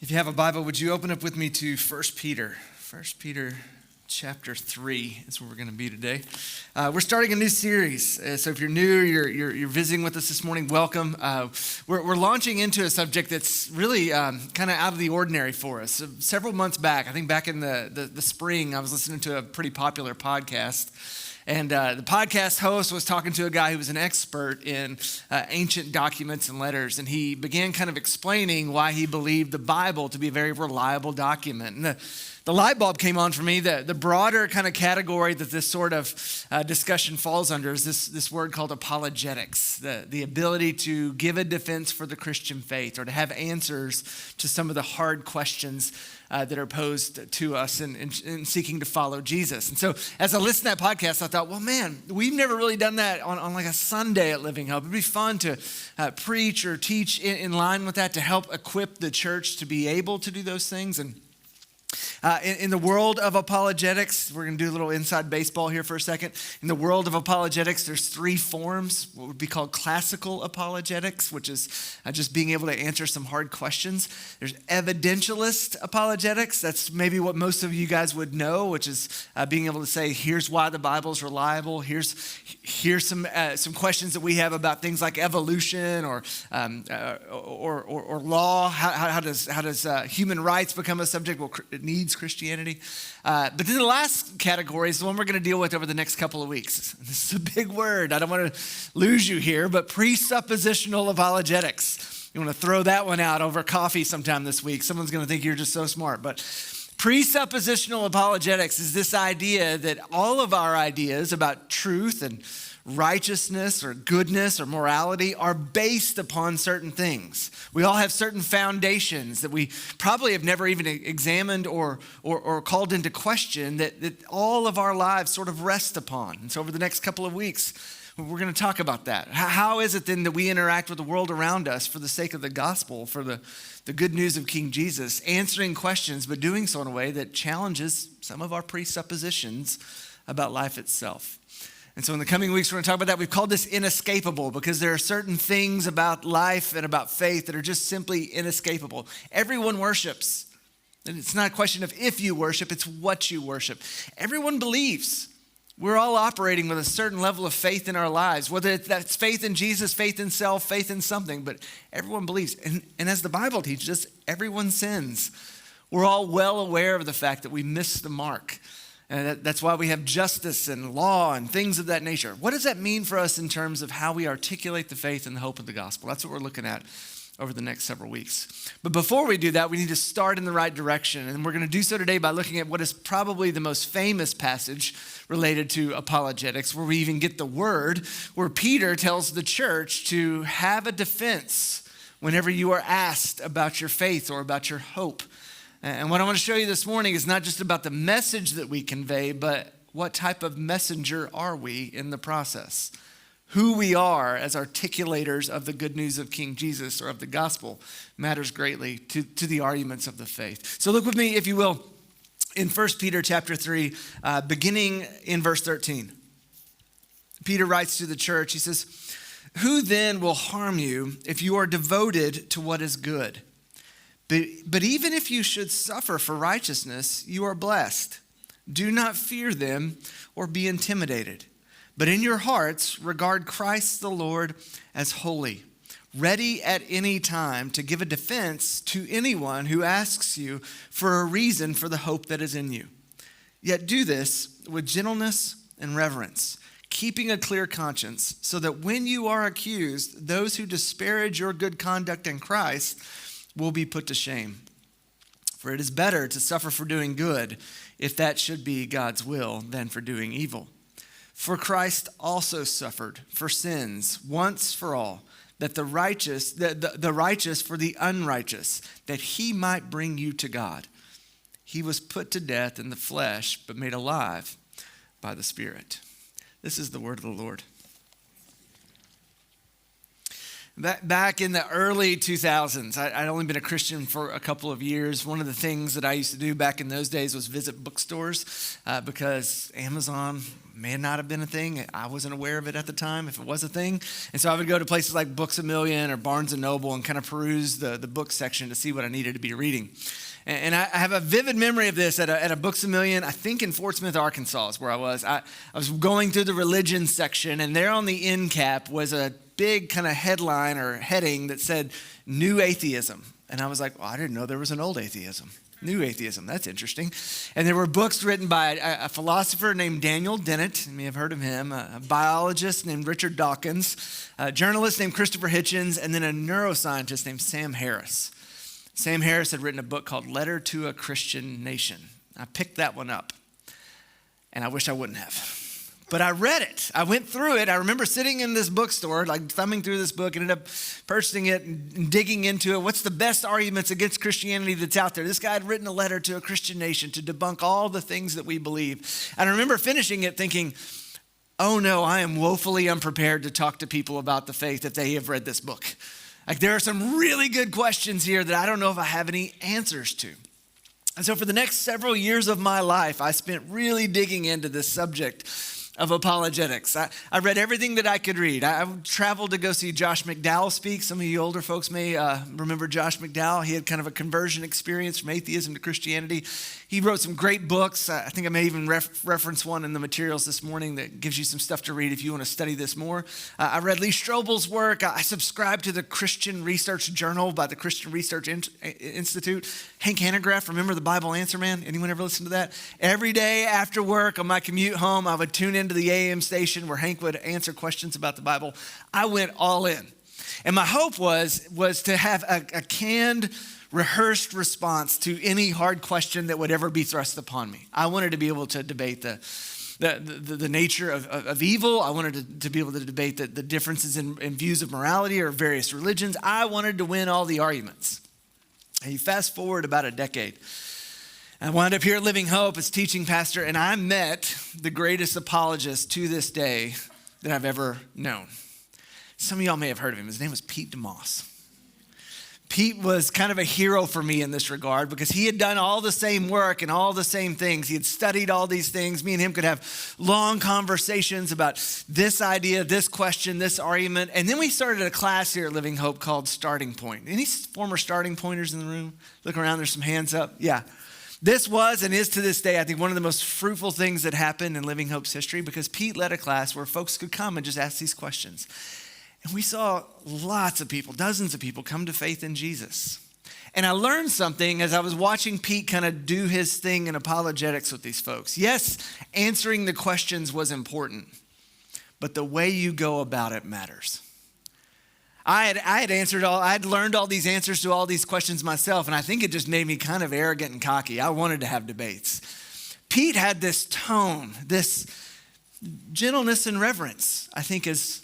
If you have a Bible, would you open up with me to 1 Peter? 1 Peter chapter 3 is where we're going to be today. We're starting a new series. So if you're new, you're visiting with us this morning, welcome. We're launching into a subject that's really kind of out of the ordinary for us. So several months back, I think back in the spring, I was listening to a pretty popular podcast. And the podcast host was talking to a guy who was an expert in ancient documents and letters. And he began kind of explaining why he believed the Bible to be a very reliable document. And the light bulb came on for me. The broader kind of category that this sort of discussion falls under is this word called apologetics, the ability to give a defense for the Christian faith or to have answers to some of the hard questions that are posed to us in seeking to follow Jesus. And so as I listened to that podcast, I thought, well, man, we've never really done that on like a Sunday at Living Hope. It'd be fun to preach or teach in line with that to help equip the church to be able to do those things. And in the world of apologetics, we're going to do a little inside baseball here for a second. In the world of apologetics, there's three forms, what would be called classical apologetics, which is just being able to answer some hard questions. There's evidentialist apologetics. That's maybe what most of you guys would know, which is being able to say, here's why the Bible's reliable. Here's some questions that we have about things like evolution or law. How does human rights become a subject? Well, it needs Christianity. But then the last category is the one we're going to deal with over the next couple of weeks. This is a big word. I don't want to lose you here, but presuppositional apologetics. You want to throw that one out over coffee sometime this week. Someone's going to think you're just so smart. But presuppositional apologetics is this idea that all of our ideas about truth and righteousness or goodness or morality are based upon certain things. We all have certain foundations that we probably have never even examined or called into question that all of our lives sort of rest upon. And so over the next couple of weeks, we're going to talk about that. How is it then that we interact with the world around us for the sake of the gospel, for the good news of King Jesus, answering questions, but doing so in a way that challenges some of our presuppositions about life itself. And so in the coming weeks, we're going to talk about that. We've called this inescapable because there are certain things about life and about faith that are just simply inescapable. Everyone worships. And it's not a question of if you worship, it's what you worship. Everyone believes. We're all operating with a certain level of faith in our lives, whether that's faith in Jesus, faith in self, faith in something, but everyone believes. And as the Bible teaches us, everyone sins. We're all well aware of the fact that we miss the mark. And that's why we have justice and law and things of that nature. What does that mean for us in terms of how we articulate the faith and the hope of the gospel? That's what we're looking at over the next several weeks. But before we do that, we need to start in the right direction. And we're going to do so today by looking at what is probably the most famous passage related to apologetics, where we even get the word, where Peter tells the church to have a defense whenever you are asked about your faith or about your hope. And what I want to show you this morning is not just about the message that we convey, but what type of messenger are we in the process? Who we are as articulators of the good news of King Jesus or of the gospel matters greatly to the arguments of the faith. So look with me, if you will, in 1 Peter chapter 3, beginning in verse 13. Peter writes to the church, he says, "Who then will harm you if you are devoted to what is good? But even if you should suffer for righteousness, you are blessed. Do not fear them or be intimidated. But in your hearts, regard Christ the Lord as holy, ready at any time to give a defense to anyone who asks you for a reason for the hope that is in you. Yet do this with gentleness and reverence, keeping a clear conscience, so that when you are accused, those who disparage your good conduct in Christ will be put to shame. For it is better to suffer for doing good, if that should be God's will, than for doing evil. For Christ also suffered for sins once for all, that the righteous for the unrighteous, that he might bring you to God. He was put to death in the flesh, but made alive by the Spirit." This is the word of the Lord. Back in the early 2000s, I'd only been a Christian for a couple of years. One of the things that I used to do back in those days was visit bookstores because Amazon may not have been a thing. I wasn't aware of it at the time, if it was a thing. And so I would go to places like Books A Million or Barnes & Noble and kind of peruse the book section to see what I needed to be reading. And I have a vivid memory of this at a Books A Million, I think in Fort Smith, Arkansas is where I was. I was going through the religion section, and there on the end cap was a big kind of headline or heading that said, New Atheism. And I was like, well, I didn't know there was an old atheism. New atheism, that's interesting. And there were books written by a philosopher named Daniel Dennett, you may have heard of him, a biologist named Richard Dawkins, a journalist named Christopher Hitchens, and then a neuroscientist named Sam Harris. Sam Harris had written a book called Letter to a Christian Nation. I picked that one up, and I wish I wouldn't have. But I read it. I went through it. I remember sitting in this bookstore, like thumbing through this book, ended up purchasing it and digging into it. What's the best arguments against Christianity that's out there? This guy had written a letter to a Christian nation to debunk all the things that we believe. And I remember finishing it thinking, oh no, I am woefully unprepared to talk to people about the faith if they have read this book. Like there are some really good questions here that I don't know if I have any answers to. And so for the next several years of my life, I spent really digging into this subject of apologetics. I read everything that I could read. I traveled to go see Josh McDowell speak. Some of you older folks may remember Josh McDowell. He had kind of a conversion experience from atheism to Christianity. He wrote some great books. I think I may even reference one in the materials this morning that gives you some stuff to read if you want to study this more. I read Lee Strobel's work. I subscribed to the Christian Research Journal by the Christian Research Institute. Hank Hanegraaff, remember the Bible Answer Man? Anyone ever listen to that? Every day after work on my commute home, I would tune into the AM station where Hank would answer questions about the Bible. I went all in. And my hope was to have a canned, rehearsed response to any hard question that would ever be thrust upon me. I wanted to be able to debate the nature of evil. I wanted to be able to debate the differences in views of morality or various religions. I wanted to win all the arguments. And you fast forward about a decade. I wound up here at Living Hope as teaching pastor, and I met the greatest apologist to this day that I've ever known. Some of y'all may have heard of him. His name was Pete DeMoss. Pete was kind of a hero for me in this regard because he had done all the same work and all the same things. He had studied all these things. Me and him could have long conversations about this idea, this question, this argument. And then we started a class here at Living Hope called Starting Point. Any former Starting Pointers in the room? Look around, there's some hands up. Yeah. This was and is to this day, I think, one of the most fruitful things that happened in Living Hope's history because Pete led a class where folks could come and just ask these questions. And we saw lots of people, dozens of people come to faith in Jesus. And I learned something as I was watching Pete kind of do his thing in apologetics with these folks. Yes, answering the questions was important, but the way you go about it matters. I had learned all these answers to all these questions myself, and I think it just made me kind of arrogant and cocky. I wanted to have debates. Pete had this tone, this gentleness and reverence, I think as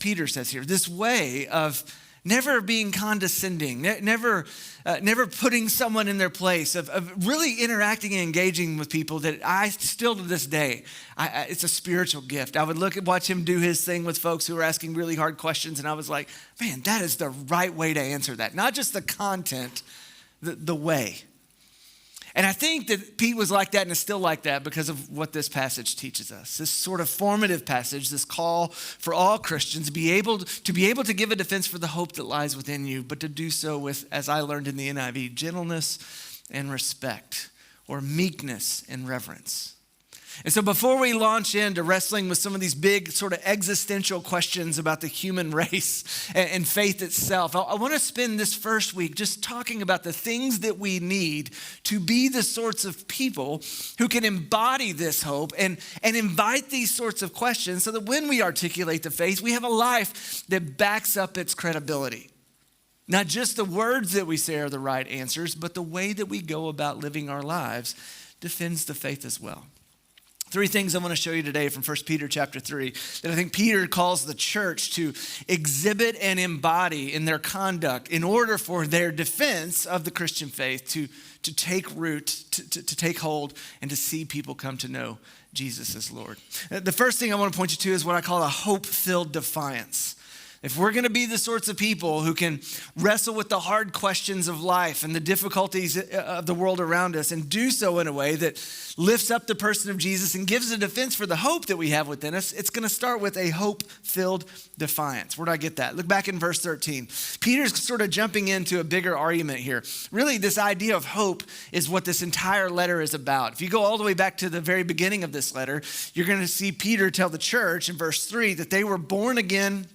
Peter says here, this way of never being condescending, never putting someone in their place, of really interacting and engaging with people that I still to this day, it's a spiritual gift. I would watch him do his thing with folks who were asking really hard questions, and I was like, man, that is the right way to answer that. Not just the content, the way. And I think that Pete was like that and is still like that because of what this passage teaches us. This sort of formative passage, this call for all Christians to be able to give a defense for the hope that lies within you, but to do so with, as I learned in the NIV, gentleness and respect, or meekness and reverence. And so before we launch into wrestling with some of these big sort of existential questions about the human race and faith itself, I want to spend this first week just talking about the things that we need to be the sorts of people who can embody this hope and invite these sorts of questions so that when we articulate the faith, we have a life that backs up its credibility. Not just the words that we say are the right answers, but the way that we go about living our lives defends the faith as well. Three things I want to show you today from 1 Peter chapter 3 that I think Peter calls the church to exhibit and embody in their conduct in order for their defense of the Christian faith to take root, to take hold, and to see people come to know Jesus as Lord. The first thing I want to point you to is what I call a hope-filled defiance. If we're going to be the sorts of people who can wrestle with the hard questions of life and the difficulties of the world around us and do so in a way that lifts up the person of Jesus and gives a defense for the hope that we have within us, it's going to start with a hope-filled defiance. Where do I get that? Look back in verse 13. Peter's sort of jumping into a bigger argument here. Really, this idea of hope is what this entire letter is about. If you go all the way back to the very beginning of this letter, you're going to see Peter tell the church in verse 3 that they were born again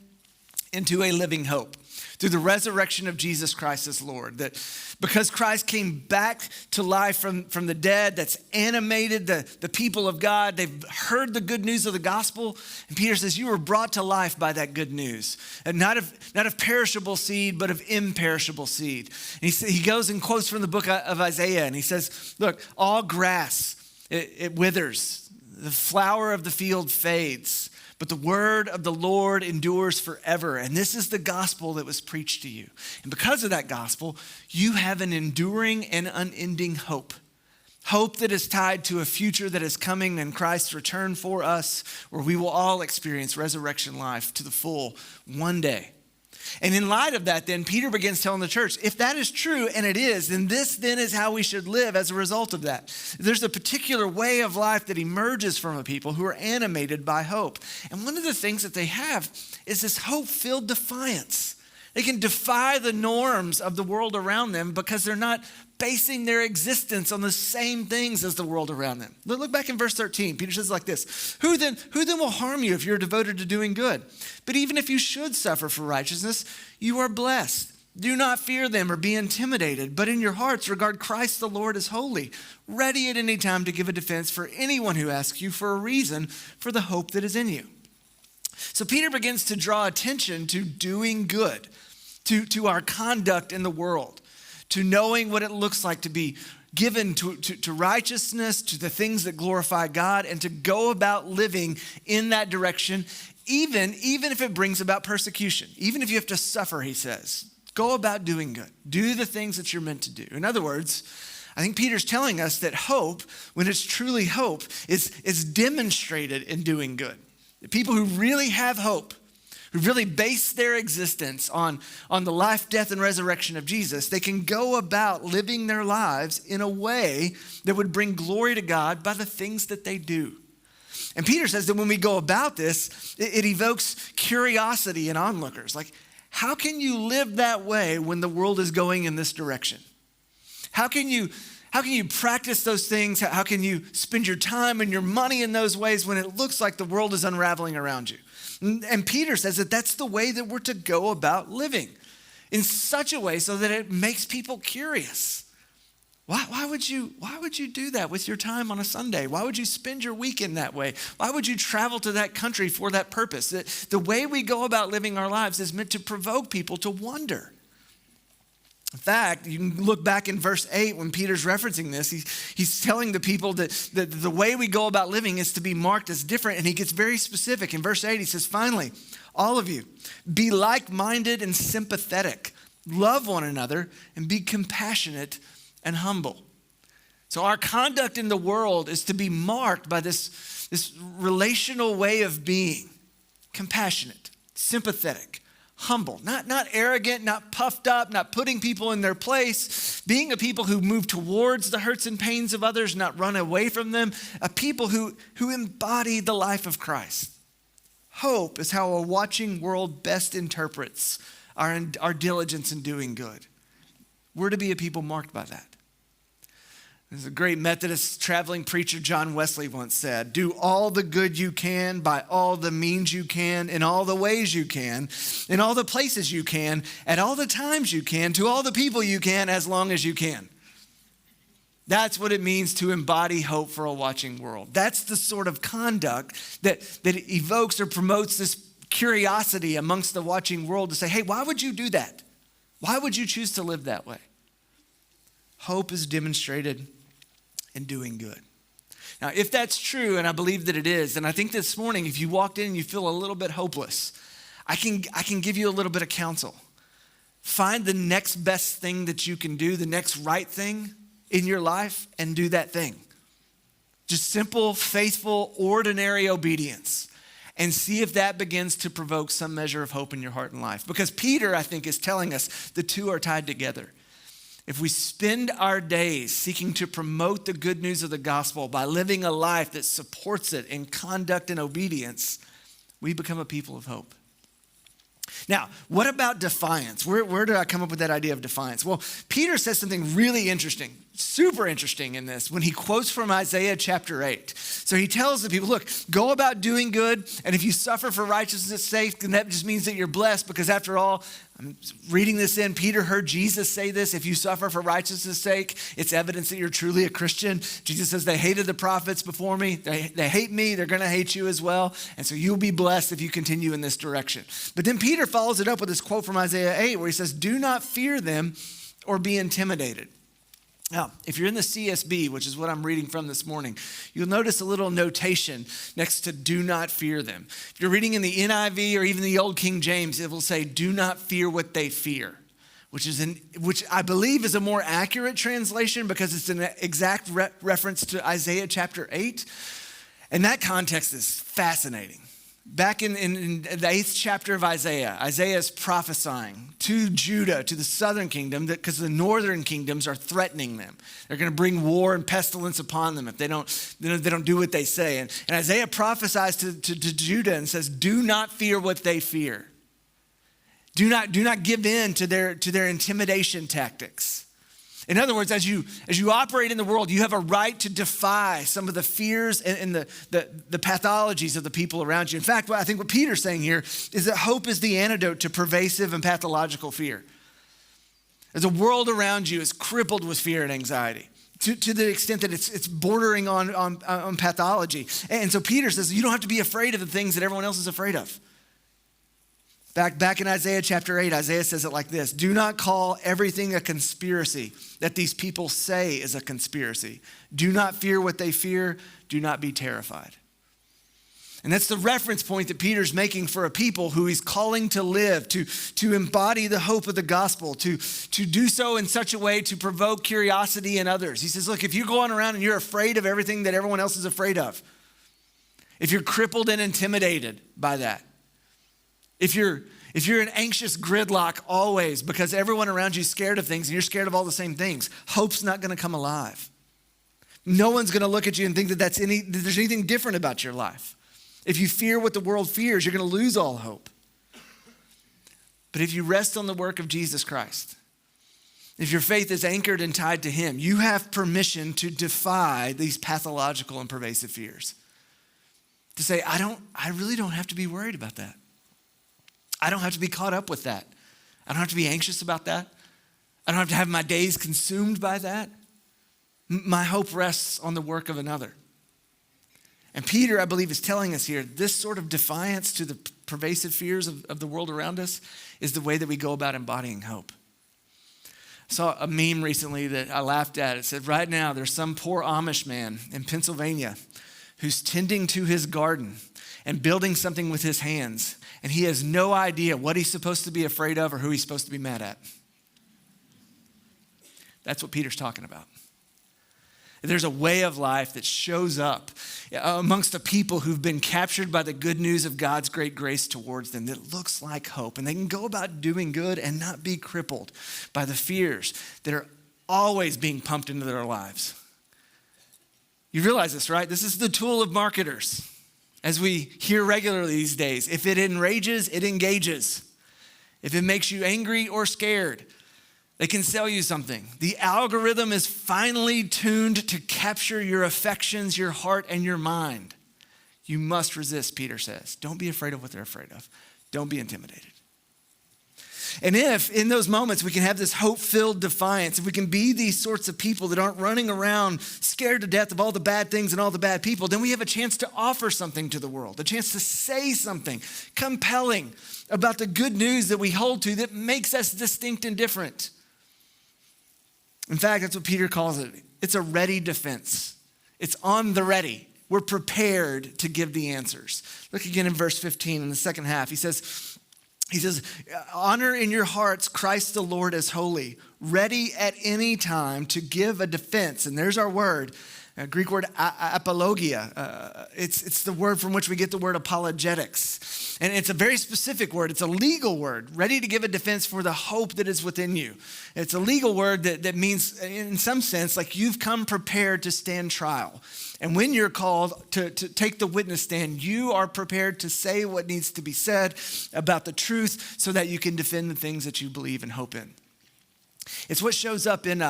into a living hope through the resurrection of Jesus Christ as Lord. That because Christ came back to life from the dead, that's animated the people of God. They've heard the good news of the gospel. And Peter says, you were brought to life by that good news. And not of perishable seed, but of imperishable seed. And he goes and quotes from the book of Isaiah. And he says, look, all grass, it withers. The flower of the field fades. But the word of the Lord endures forever. And this is the gospel that was preached to you. And because of that gospel, you have an enduring and unending hope. Hope that is tied to a future that is coming in Christ's return for us, where we will all experience resurrection life to the full one day. And in light of that, then, Peter begins telling the church, if that is true, and it is, then this then is how we should live as a result of that. There's a particular way of life that emerges from a people who are animated by hope. And one of the things that they have is this hope-filled defiance. They can defy the norms of the world around them because they're not basing their existence on the same things as the world around them. Look back in verse 13. Peter says like this, who then will harm you if you're devoted to doing good? But even if you should suffer for righteousness, you are blessed. Do not fear them or be intimidated, but in your hearts regard Christ the Lord as holy, ready at any time to give a defense for anyone who asks you for a reason for the hope that is in you. So Peter begins to draw attention to doing good, to our conduct in the world, to knowing what it looks like to be given to righteousness, to the things that glorify God, and to go about living in that direction, even if it brings about persecution, even if you have to suffer, he says. Go about doing good. Do the things that you're meant to do. In other words, I think Peter's telling us that hope, when it's truly hope, is demonstrated in doing good. The people who really have hope, who really base their existence on the life, death, and resurrection of Jesus, they can go about living their lives in a way that would bring glory to God by the things that they do. And Peter says that when we go about this, it evokes curiosity in onlookers. Like, how can you live that way when the world is going in this direction? How can you practice those things? How can you spend your time and your money in those ways when it looks like the world is unraveling around you? And Peter says that that's the way that we're to go about living, in such a way so that it makes people curious. Why would you do that with your time on a Sunday? Why would you spend your weekend that way? Why would you travel to that country for that purpose? The way we go about living our lives is meant to provoke people to wonder. In fact, you can look back in verse 8 when Peter's referencing this. He's telling the people that the way we go about living is to be marked as different, and he gets very specific. In verse 8, he says, finally, all of you, be like-minded and sympathetic. Love one another and be compassionate and humble. So our conduct in the world is to be marked by this relational way of being. Compassionate, sympathetic, humble, not arrogant, not puffed up, not putting people in their place, being a people who move towards the hurts and pains of others, not run away from them, a people who embody the life of Christ. Hope is how a watching world best interprets our diligence in doing good. We're to be a people marked by that. There's a great Methodist traveling preacher, John Wesley, once said, do all the good you can by all the means you can, in all the ways you can, in all the places you can, at all the times you can, to all the people you can, as long as you can. That's what it means to embody hope for a watching world. That's the sort of conduct that evokes or promotes this curiosity amongst the watching world to say, hey, why would you do that? Why would you choose to live that way? Hope is demonstrated in doing good. Now, if that's true, and I believe that it is, then I think this morning, if you walked in and you feel a little bit hopeless, I can give you a little bit of counsel. Find the next best thing that you can do, the next right thing in your life, and do that thing. Just simple, faithful, ordinary obedience. and see if that begins to provoke some measure of hope in your heart and life. Because Peter, I think, is telling us the two are tied together. If we spend our days seeking to promote the good news of the gospel by living a life that supports it in conduct and obedience, we become a people of hope. Now, what about defiance? Where did I come up with that idea of defiance? Well, Peter says something really interesting, super interesting in this when he quotes from Isaiah chapter 8. So he tells the people, look, go about doing good, and if you suffer for righteousness' sake, then that just means that you're blessed, because after all, I'm reading this in, Peter heard Jesus say this, if you suffer for righteousness' sake, it's evidence that you're truly a Christian. Jesus says, they hated the prophets before me. They hate me. They're going to hate you as well. And so you'll be blessed if you continue in this direction. But then Peter follows it up with this quote from Isaiah 8 where he says, do not fear them or be intimidated. Now, if you're in the CSB, which is what I'm reading from this morning, you'll notice a little notation next to do not fear them. If you're reading in the NIV or even the Old King James, it will say do not fear what they fear, which I believe is a more accurate translation because it's an exact reference to Isaiah chapter 8. And that context is fascinating. Back in the 8th chapter of Isaiah, Isaiah is prophesying to Judah, to the southern kingdom, because the northern kingdoms are threatening them. They're going to bring war and pestilence upon them if they don't do what they say. And Isaiah prophesies to Judah and says, do not fear what they fear. Do not give in to their intimidation tactics. In other words, as you operate in the world, you have a right to defy some of the fears and the pathologies of the people around you. In fact, I think what Peter's saying here is that hope is the antidote to pervasive and pathological fear. As the world around you is crippled with fear and anxiety, to the extent that it's bordering on pathology. And so Peter says, you don't have to be afraid of the things that everyone else is afraid of. Back in Isaiah chapter 8, Isaiah says it like this: do not call everything a conspiracy that these people say is a conspiracy. Do not fear what they fear. Do not be terrified. And that's the reference point that Peter's making for a people who he's calling to live, to embody the hope of the gospel, to do so in such a way to provoke curiosity in others. He says, look, if you're going around and you're afraid of everything that everyone else is afraid of, if you're crippled and intimidated by that, if you're an anxious gridlock always because everyone around you is scared of things and you're scared of all the same things, hope's not going to come alive. No one's going to look at you and think that there's anything different about your life. If you fear what the world fears, you're going to lose all hope. But if you rest on the work of Jesus Christ, if your faith is anchored and tied to him, you have permission to defy these pathological and pervasive fears. To say, I really don't have to be worried about that. I don't have to be caught up with that. I don't have to be anxious about that. I don't have to have my days consumed by that. My hope rests on the work of another. And Peter, I believe, is telling us here, this sort of defiance to the pervasive fears of the world around us is the way that we go about embodying hope. I saw a meme recently that I laughed at. It said, right now, there's some poor Amish man in Pennsylvania who's tending to his garden and building something with his hands. And he has no idea what he's supposed to be afraid of or who he's supposed to be mad at. That's what Peter's talking about. There's a way of life that shows up amongst the people who've been captured by the good news of God's great grace towards them that looks like hope. And they can go about doing good and not be crippled by the fears that are always being pumped into their lives. You realize this, right? This is the tool of marketers. As we hear regularly these days, if it enrages, it engages. If it makes you angry or scared, they can sell you something. The algorithm is finely tuned to capture your affections, your heart, and your mind. You must resist, Peter says. Don't be afraid of what they're afraid of. Don't be intimidated. And if in those moments we can have this hope-filled defiance, if we can be these sorts of people that aren't running around scared to death of all the bad things and all the bad people, then we have a chance to offer something to the world, a chance to say something compelling about the good news that we hold to that makes us distinct and different. In fact, that's what Peter calls it. It's a ready defense. It's on the ready. We're prepared to give the answers. Look again in verse 15 in the second half. He says, honor in your hearts Christ the Lord as holy, ready at any time to give a defense. And there's our word, Greek word apologia. It's the word from which we get the word apologetics. And it's a very specific word. It's a legal word, ready to give a defense for the hope that is within you. It's a legal word that means, in some sense, like you've come prepared to stand trial. And when you're called to take the witness stand, you are prepared to say what needs to be said about the truth so that you can defend the things that you believe and hope in. It's what shows up in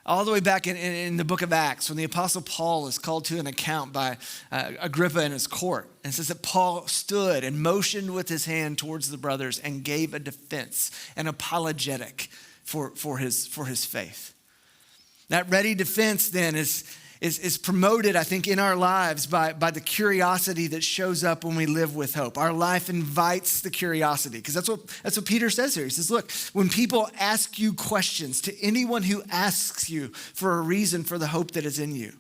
all the way back in the book of Acts when the Apostle Paul is called to an account by Agrippa in his court. And it says that Paul stood and motioned with his hand towards the brothers and gave a defense, an apologetic for his faith. That ready defense then is promoted, I think, in our lives by the curiosity that shows up when we live with hope. Our life invites the curiosity, because that's what Peter says here. He says, look, when people ask you questions, to anyone who asks you for a reason for the hope that is in you,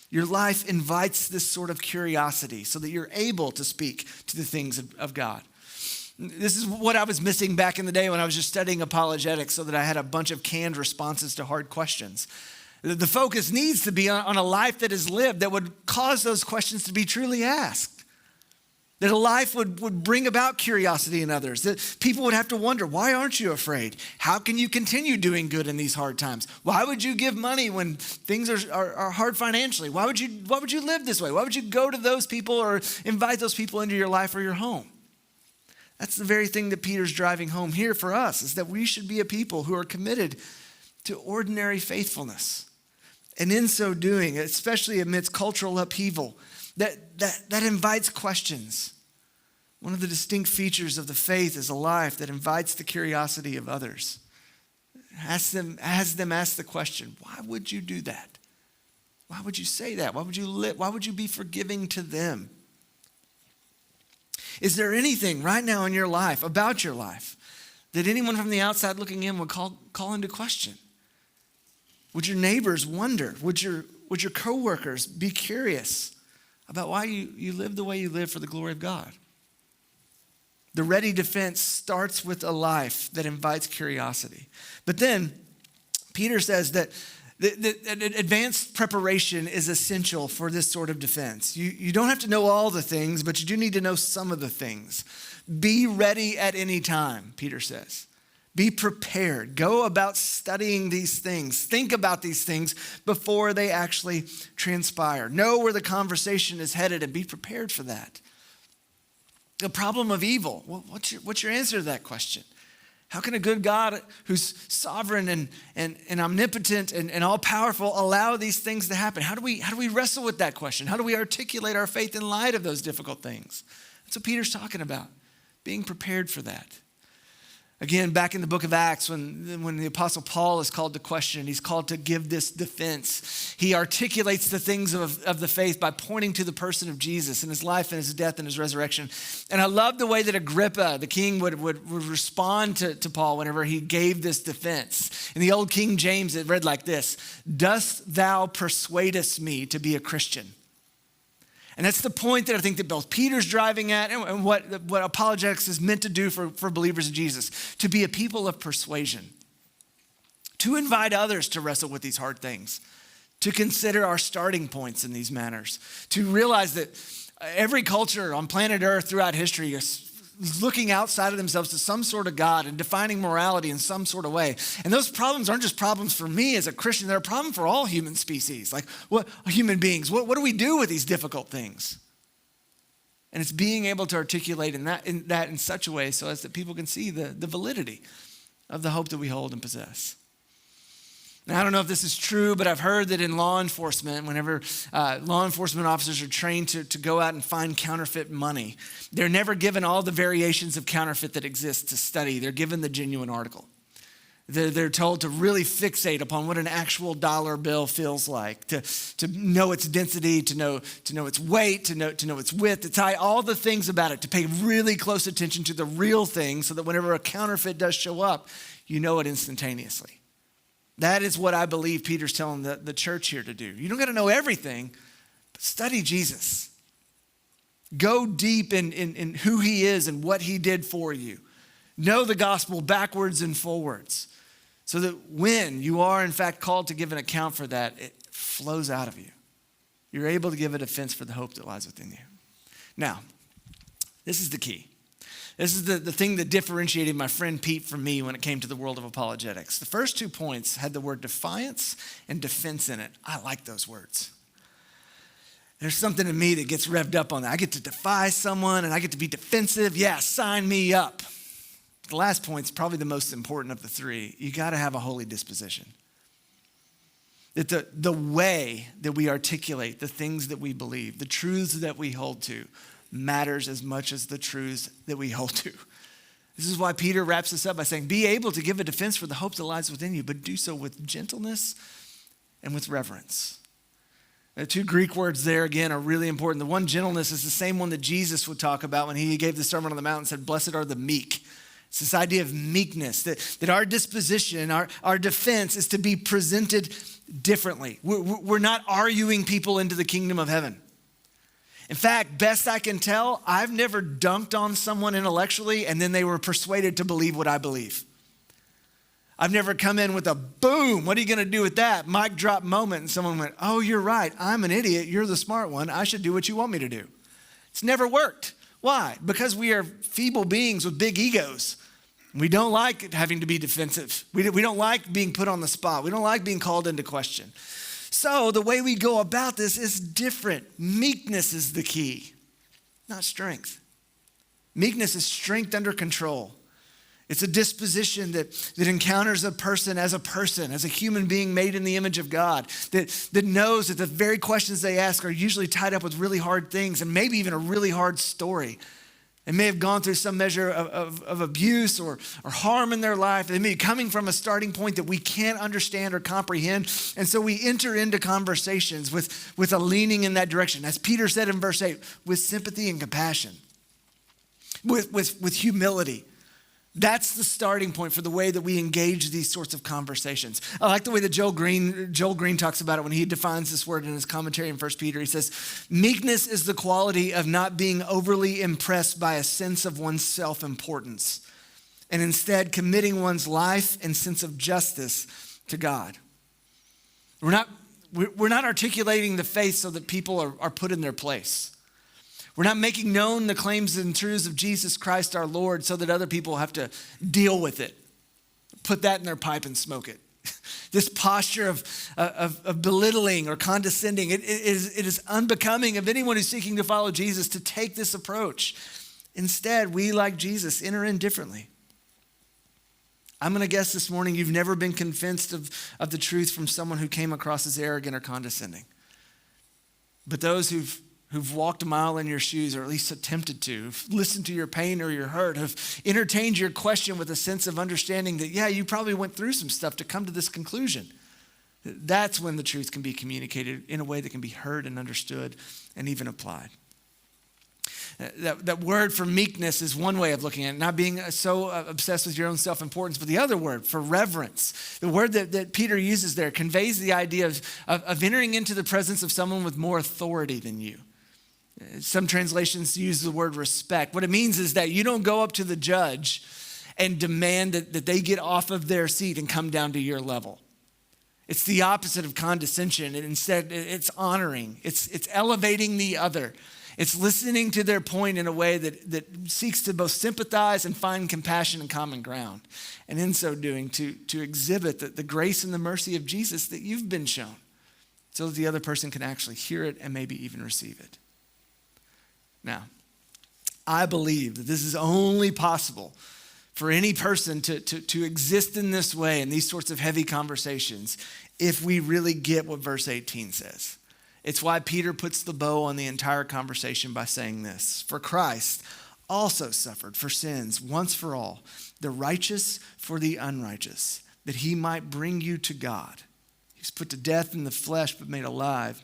your life invites this sort of curiosity so that you're able to speak to the things of God. This is what I was missing back in the day when I was just studying apologetics, so that I had a bunch of canned responses to hard questions. The focus needs to be on a life that is lived that would cause those questions to be truly asked. That a life would bring about curiosity in others. That people would have to wonder, why aren't you afraid? How can you continue doing good in these hard times? Why would you give money when things are hard financially? Why would you live this way? Why would you go to those people or invite those people into your life or your home? That's the very thing that Peter's driving home here for us, is that we should be a people who are committed to ordinary faithfulness. And in so doing, especially amidst cultural upheaval, that invites questions. One of the distinct features of the faith is a life that invites the curiosity of others. Has them ask the question, why would you do that? Why would you say that? Why would you be forgiving to them? Is there anything right now in your life, about your life, that anyone from the outside looking in would call into question? Would your neighbors wonder? Would your coworkers be curious about why you live the way you live for the glory of God? The ready defense starts with a life that invites curiosity. But then Peter says that advanced preparation is essential for this sort of defense. You don't have to know all the things, but you do need to know some of the things. Be ready at any time, Peter says. Be prepared. Go about studying these things. Think about these things before they actually transpire. Know where the conversation is headed and be prepared for that. The problem of evil. Well, what's your answer to that question? How can a good God who's sovereign and omnipotent and all-powerful allow these things to happen? How do we wrestle with that question? How do we articulate our faith in light of those difficult things? That's what Peter's talking about, being prepared for that. Again, back in the book of Acts, when the Apostle Paul is called to question, he's called to give this defense. He articulates the things of the faith by pointing to the person of Jesus and his life and his death and his resurrection. And I love the way that Agrippa, the king, would respond to Paul whenever he gave this defense. In the old King James, it read like this: "Dost thou persuadest me to be a Christian?" And that's the point that I think that both Peter's driving at and what apologetics is meant to do for believers in Jesus, to be a people of persuasion, to invite others to wrestle with these hard things, to consider our starting points in these manners, to realize that every culture on planet Earth throughout history is looking outside of themselves to some sort of God and defining morality in some sort of way. And those problems aren't just problems for me as a Christian, they're a problem for all human species. Like, what human beings, what do we do with these difficult things? And it's being able to articulate that in such a way so as that people can see the validity of the hope that we hold and possess. Now, I don't know if this is true, but I've heard that in law enforcement, whenever law enforcement officers are trained to go out and find counterfeit money, they're never given all the variations of counterfeit that exist to study. They're given the genuine article. They're told to really fixate upon what an actual dollar bill feels like, to know its density, to know its weight, to know its width, its height, all the things about it, to pay really close attention to the real thing so that whenever a counterfeit does show up, you know it instantaneously. That is what I believe Peter's telling the church here to do. You don't got to know everything, but study Jesus. Go deep in who he is and what he did for you. Know the gospel backwards and forwards so that when you are in fact called to give an account for that, it flows out of you. you're able to give a defense for the hope that lies within you. Now, this is the key. This is the thing that differentiated my friend Pete from me when it came to the world of apologetics. The first 2 points had the word defiance and defense in it. I like those words. There's something in me that gets revved up on that. I get to defy someone and I get to be defensive. Yeah, sign me up. The last point's probably the most important of the 3. You got to have a holy disposition. That the way that we articulate the things that we believe, the truths that we hold to, matters as much as the truths that we hold to. This is why Peter wraps this up by saying, be able to give a defense for the hope that lies within you, but do so with gentleness and with reverence. The 2 Greek words there, again, are really important. The one, gentleness, is the same one that Jesus would talk about when he gave the Sermon on the Mount and said, blessed are the meek. It's this idea of meekness, that our disposition, our defense is to be presented differently. We're not arguing people into the kingdom of heaven. In fact, best I can tell, I've never dunked on someone intellectually and then they were persuaded to believe what I believe. I've never come in with a boom, what are you going to do with that? Mic drop moment, and someone went, oh, you're right. I'm an idiot. You're the smart one. I should do what you want me to do. It's never worked. Why? Because we are feeble beings with big egos. We don't like having to be defensive. We don't like being put on the spot. We don't like being called into question. So the way we go about this is different. Meekness is the key, not strength. Meekness is strength under control. It's a disposition that encounters a person, as a human being made in the image of God, that knows that the very questions they ask are usually tied up with really hard things and maybe even a really hard story. They may have gone through some measure of abuse or harm in their life. They may be coming from a starting point that we can't understand or comprehend. And so we enter into conversations with a leaning in that direction. As Peter said in verse 8, with sympathy and compassion, with humility. That's the starting point for the way that we engage these sorts of conversations. I like the way that Joel Green talks about it when he defines this word in his commentary in 1 Peter. He says, meekness is the quality of not being overly impressed by a sense of one's self-importance and instead committing one's life and sense of justice to God. We're not articulating the faith so that people are put in their place. We're not making known the claims and truths of Jesus Christ our Lord so that other people have to deal with it. Put that in their pipe and smoke it. This posture of belittling or condescending, it is unbecoming of anyone who's seeking to follow Jesus to take this approach. Instead, we, like Jesus, enter in differently. I'm going to guess this morning you've never been convinced of the truth from someone who came across as arrogant or condescending. But those who've walked a mile in your shoes, or at least attempted to, have listened to your pain or your hurt, have entertained your question with a sense of understanding that, yeah, you probably went through some stuff to come to this conclusion. That's when the truth can be communicated in a way that can be heard and understood and even applied. That word for meekness is one way of looking at it, not being so obsessed with your own self-importance, but the other word for reverence, the word that Peter uses there conveys the idea of entering into the presence of someone with more authority than you. Some translations use the word respect. What it means is that you don't go up to the judge and demand that they get off of their seat and come down to your level. It's the opposite of condescension. And instead, it's honoring. It's elevating the other. It's listening to their point in a way that seeks to both sympathize and find compassion and common ground. And in so doing, to exhibit the grace and the mercy of Jesus that you've been shown so that the other person can actually hear it and maybe even receive it. Now, I believe that this is only possible for any person to exist in this way in these sorts of heavy conversations if we really get what verse 18 says. It's why Peter puts the bow on the entire conversation by saying this. For Christ also suffered for sins once for all, the righteous for the unrighteous, that he might bring you to God. He's put to death in the flesh, but made alive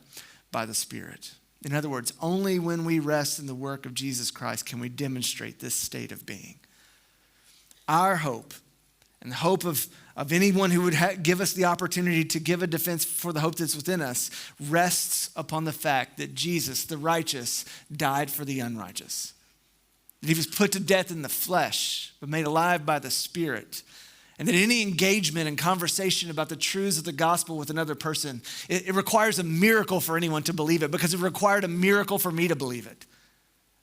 by the Spirit. In other words, only when we rest in the work of Jesus Christ can we demonstrate this state of being. Our hope, and the hope of anyone who would give us the opportunity to give a defense for the hope that's within us, rests upon the fact that Jesus, the righteous, died for the unrighteous. That he was put to death in the flesh, but made alive by the Spirit. And that any engagement and conversation about the truths of the gospel with another person, it requires a miracle for anyone to believe it, because it required a miracle for me to believe it.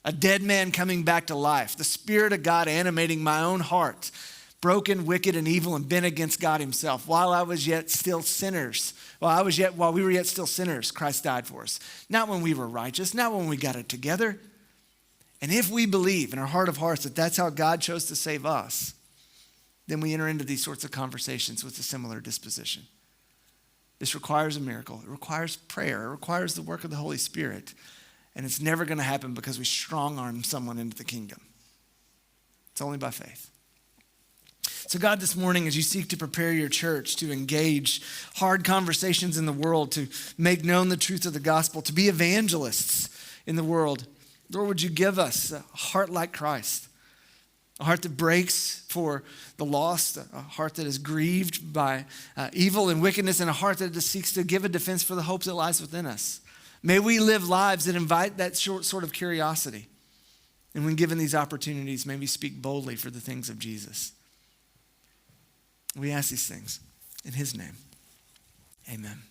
A dead man coming back to life, the Spirit of God animating my own heart, broken, wicked, and evil, and bent against God himself. While we were yet still sinners, Christ died for us. Not when we were righteous, not when we got it together. And if we believe in our heart of hearts that that's how God chose to save us, then we enter into these sorts of conversations with a similar disposition. This requires a miracle. It requires prayer. It requires the work of the Holy Spirit. And it's never going to happen because we strong-arm someone into the kingdom. It's only by faith. So God, this morning, as you seek to prepare your church to engage hard conversations in the world, to make known the truth of the gospel, to be evangelists in the world, Lord, would you give us a heart like Christ? A heart that breaks for the lost, a heart that is grieved by evil and wickedness, and a heart that seeks to give a defense for the hopes that lies within us. May we live lives that invite that sort of curiosity. And when given these opportunities, may we speak boldly for the things of Jesus. We ask these things in his name. Amen.